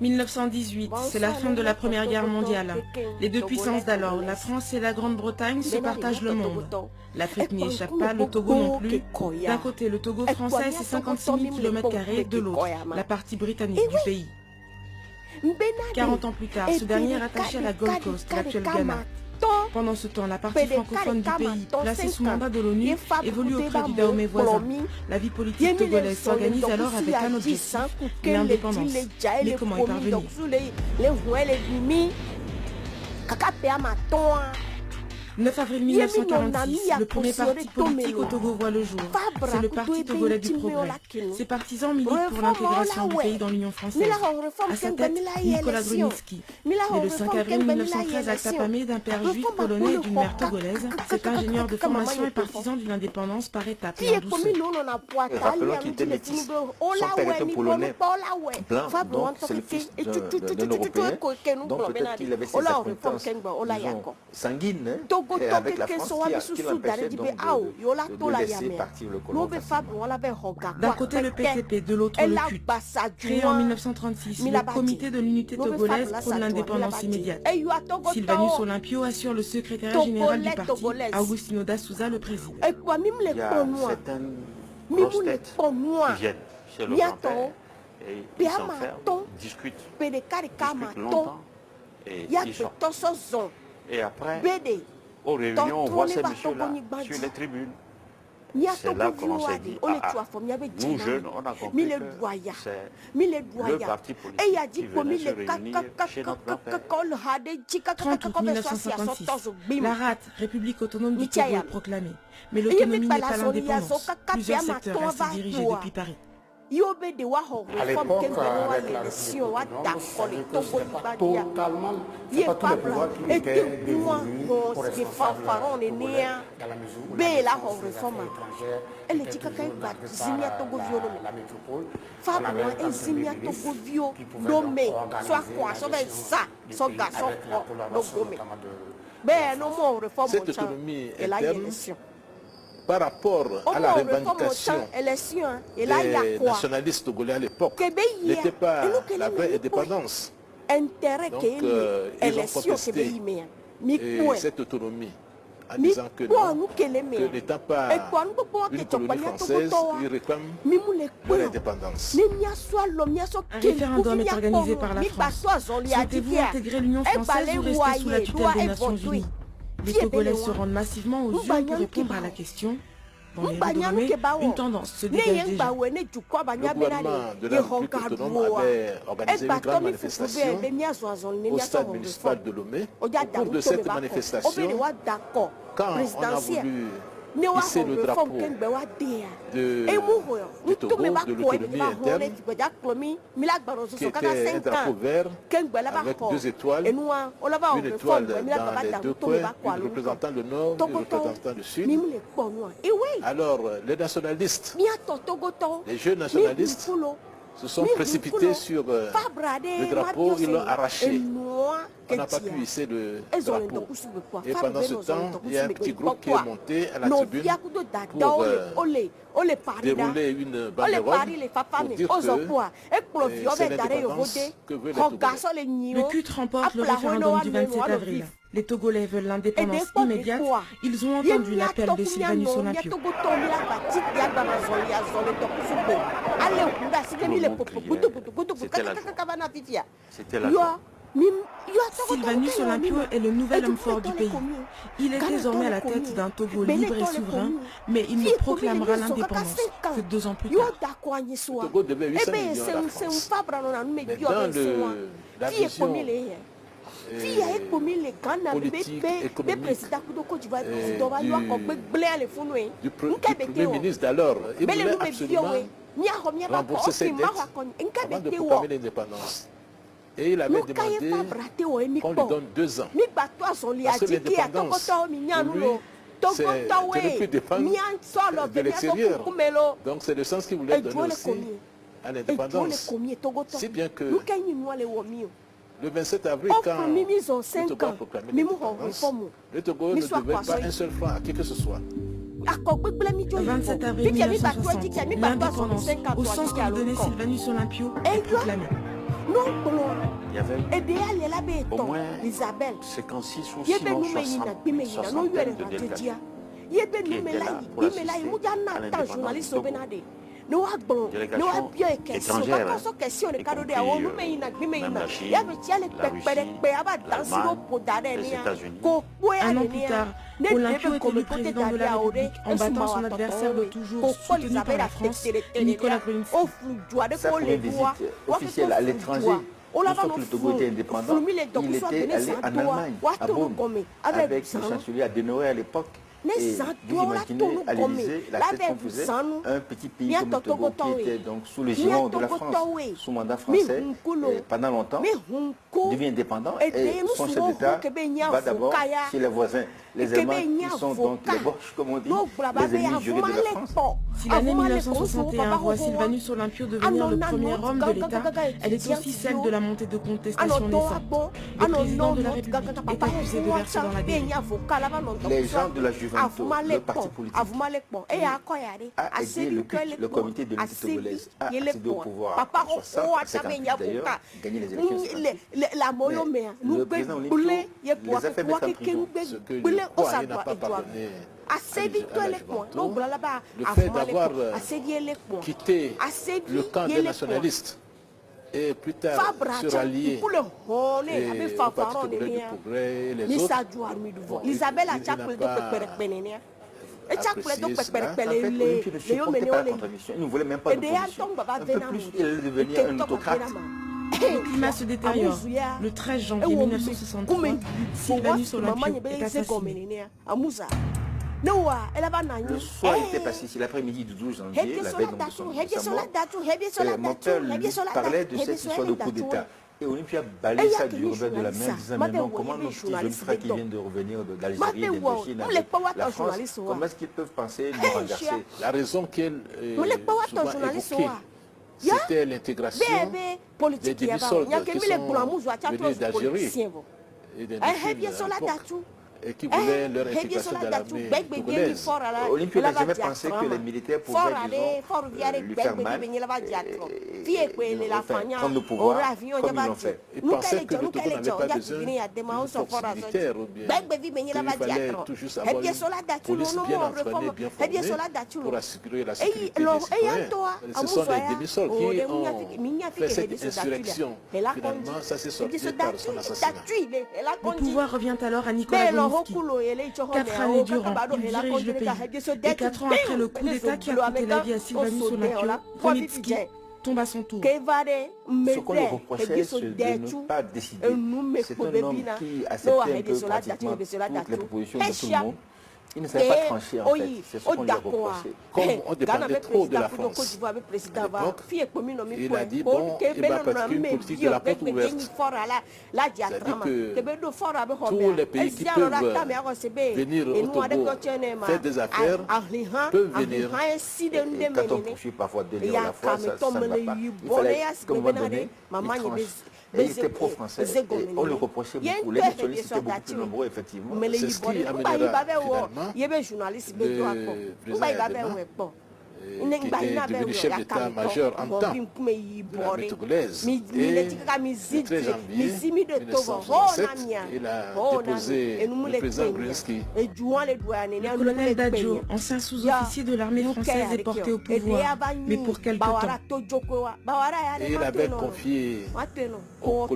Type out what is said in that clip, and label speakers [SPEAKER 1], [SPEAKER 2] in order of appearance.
[SPEAKER 1] 1918, c'est la fin de la Première Guerre mondiale. Les deux puissances d'alors, la France et la Grande-Bretagne, se partagent le monde. L'Afrique n'y échappe pas, le Togo non plus. D'un côté, le Togo français, c'est 56 000 km², de l'autre, la partie britannique du pays. 40 ans plus tard, ce dernier est attaché à la Gold Coast, l'actuel Ghana. Pendant ce temps, la partie francophone du pays, placée sous mandat de l'ONU, évolue auprès du Dahomey voisin. La vie politique togolaise s'organise alors avec un objectif, l'indépendance. Mais comment y parvenir? Le 9 avril 1946, le premier parti politique au Togo voit le jour. C'est le Parti togolais du progrès. Ses partisans militent pour l'intégration du pays dans l'Union française. À sa tête, Nicolas Grunitzky. Né le 5 avril 1913 à Tapamé d'un père juif polonais et d'une mère togolaise, cet ingénieur de formation est partisan d'une indépendance par étapes et en douceur.
[SPEAKER 2] Rappelons qu'il était métis. Son père était polonais blanc, donc c'est le fils d'un Européen, donc peut-être qu'il avait ses acquaintances, disons, sanguines, et avec la France qui l'empêchait donc de laisser partir le colon.
[SPEAKER 1] D'un côté le PCP, de l'autre le CUT. Créé en 1936, le Comité de l'unité togolaise prône l'indépendance immédiate. Sylvanus Olympio assure le secrétariat général du parti, Augustino da Souza le président.
[SPEAKER 2] Il y a certaines grosses têtes qui viennent chez le grand-père et ils s'enferment, discutent longtemps et ils sortent. Et après, aux réunions, on voit ces messieurs-là sur les tribunes. C'est là qu'on s'est dit, nous jeunes, on a compris que c'est le parti politique qui venait se réunir chez notre grand-père.
[SPEAKER 1] 30 août 1956, la RAT, République autonome du Togo, est proclamée. Mais l'autonomie n'est pas l'indépendance. Plusieurs secteurs restent dirigés depuis Paris.
[SPEAKER 3] À l'époque, avec la République autonome, c'est pas totalement, c'est pas tous les pouvoirs qui étaient dévolus aux responsables togolais, dans la mesure où la défense des affaires étrangères était toujours narguée par la métropole. On avait un premier ministre qui pouvait donc organiser avec la collaboration notamment de...
[SPEAKER 4] Cette autonomie interne, par rapport à la revendication des nationalistes togolais à l'époque, n'était pas la vraie indépendance. Donc, ils ont contesté cette autonomie en disant que non, que n'étant pas une colonie française, ils réclament leur indépendance.
[SPEAKER 1] Un référendum est organisé par la France. Souhaitez-vous intégrer l'Union française ou rester sous la tutelle des Nations Unies? Les Togolais se rendent massivement aux urnes pour répondre à la question. Dans les rues de Lomé, une tendance se dégage déjà.
[SPEAKER 4] Le gouvernement de la République autonome avait organisé une grande manifestation au stade municipal de Lomé. Au cours de cette manifestation, quand on a voulu hisser le drapeau du Togo, de l'autonomie interne, qui était un drapeau vert avec deux étoiles, une étoile dans les deux coins, une représentant le nord, une représentant le sud. Alors les nationalistes, les jeunes nationalistes, se sont précipités sur le drapeau, ils l'ont arraché. On n'a pas pu hisser le drapeau. Et pendant ce temps, il y a un petit groupe qui est monté à la tribune pour dérouler une banderole pour dire que c'est l'indépendance que veut les Togolais.
[SPEAKER 1] Le CUT remporte le référendum du 27 avril. Les Togolais veulent l'indépendance immédiate. Ils ont entendu l'appel de Sylvanus Olympio.
[SPEAKER 2] C'était la joie.
[SPEAKER 1] Sylvanus Olympio est le nouvel homme fort du pays. Il est désormais à la tête d'un Togo libre et souverain, mais il ne proclamera l'indépendance que 2 ans plus tard.
[SPEAKER 4] Le Togo devait 800 millions à la France. Mais dans la vision politique, économique du Premier ministre d'alors, il voulait absolument rembourser ses dettes avant de proclamer l'indépendance. Et il avait demandé qu'on lui donne 2 ans. Parce que l'indépendance, pour lui, c'est ne plus dépendre de l'extérieur. Donc c'est le sens qu'il voulait donner aussi à l'indépendance. Si bien que le 27 avril, quand le Togo a proclamé l'indépendance, le Togo ne devait pas un seul franc à qui que ce soit.
[SPEAKER 1] Le 27 avril 1960, l'indépendance, au sens que lui donnait Sylvanus Olympio, est proclamée.
[SPEAKER 2] Il y avait au moins 56 ou sinon 60 de délégations qui étaient là pour assister à l'indépendance du Togo. Délégation étrangère, y compris même la Chine, la Russie, l'Allemagne, les États-Unis.
[SPEAKER 1] Un an plus tard, Olympio est élu président de la République en battant son adversaire de toujours soutenu par la France, Nicolas Gruevski.
[SPEAKER 5] Sa première visite officielle à l'étranger, une fois que le Togo était indépendant, il était allé en Allemagne, à Bonn, avec le chancelier Adenauer à l'époque. Et vous imaginez à l'Élysée la tête qu'on faisait, un petit pays comme le Togo qui était donc sous le giron de la France, sous mandat français pendant longtemps, devient indépendant et son chef d'État va d'abord chez les voisins, les Allemands qui sont donc les Boches, comme on dit, les ennemis jurés de la France.
[SPEAKER 1] Si l'année 1961 voit Sylvanus Olympio devenir le premier homme de l'État, elle est aussi celle de la montée de contestation naissante. Le président de la République est accusé de verser dans la dérive.
[SPEAKER 5] Les gens de la Juventus, le parti politique, a aidé le comité de l'unité togolaise à accéder au pouvoir. 60-50 d'ailleurs, gagner les élections. Mais le président Olympio les a fait mettre en prison.
[SPEAKER 4] Ce que le Kouaï n'a pas pardonné à la Juventus, le fait d'avoir quitté le camp des nationalistes et plus tard se rallier au Parti togolais du progrès et les autres, il n'a pas apprécié cela.
[SPEAKER 5] Il ne voulait même pas de conditions. Un peu plus, il allait devenir un autocrate.
[SPEAKER 1] Le climat se détériore. Le 13 janvier 1963, Sylvanus Olympio est assassiné.
[SPEAKER 5] Le soir était passé ici l'après-midi du 12 janvier, la veille de sa mort. Mon père lui parlait de cette histoire de coup d'État. Et Olympio a balayé ça du revers de la main, disant mais non, comment nos petits jeunes frères qui viennent de revenir d'Algérie, d'Indochine, la France, comment est-ce qu'ils peuvent penser nous renverser?
[SPEAKER 4] La raison qu'elle souvent évoquée, c'était l'intégration des demi-soldes qui sont venus d'Algérie et d'Indochine et qui voulaient leur intégration dans l'armée togolaise.
[SPEAKER 5] Olympio n'a jamais pensé que les militaires pouvaient, disons, lui faire mal et prendre le pouvoir comme ils l'ont fait.
[SPEAKER 4] Il pensait que le Togo n'avait pas besoin d'une force militaire ou bien qu'il fallait tout juste avoir une police bien entraînée, bien formée pour assurer la sécurité des citoyens. Ce sont les demi-soldes qui ont fait cette insurrection. Finalement, ça s'est sorti par son assassinat.
[SPEAKER 1] Le pouvoir revient alors à Nicolas Gruevski. 4 années durant, il dirige le pays. Et 4 ans après le coup d'État qui a coûté la vie à Sylvanus Olympio, Gruevski tombe à son tour.
[SPEAKER 5] Ce qu'on lui reprochait, c'est de ne pas décider. C'est un homme qui acceptait un peu pratiquement toutes les propositions de tout le monde. Il ne savait pas trancher en fait, c'est ce qu'on lui a reproché.
[SPEAKER 4] Comme on dépendait trop de la France à l'époque, il a dit bon, il va pratiquer une politique de la porte ouverte. C'est-à-dire que tous les pays qui peuvent venir au Togo faire des affaires peuvent venir.
[SPEAKER 5] Et quand on poursuit parfois deux liens à la fois, ça ne va pas. Il fallait, comme on va donner, il tranche. Et il était pro-français, et on le reprochait beaucoup. Les nationalistes étaient beaucoup plus nombreux, effectivement.
[SPEAKER 4] C'est ce qui amènera finalement le président qui était devenu chef d'état-major en temps de l'armée togolaise. Et le 13 janvier 1967, il a déposé le président Gruevski.
[SPEAKER 1] Le colonel Dadjo, ancien sous-officier de l'armée française, est porté au pouvoir. Mais pour quelque temps?
[SPEAKER 4] Et il avait confié au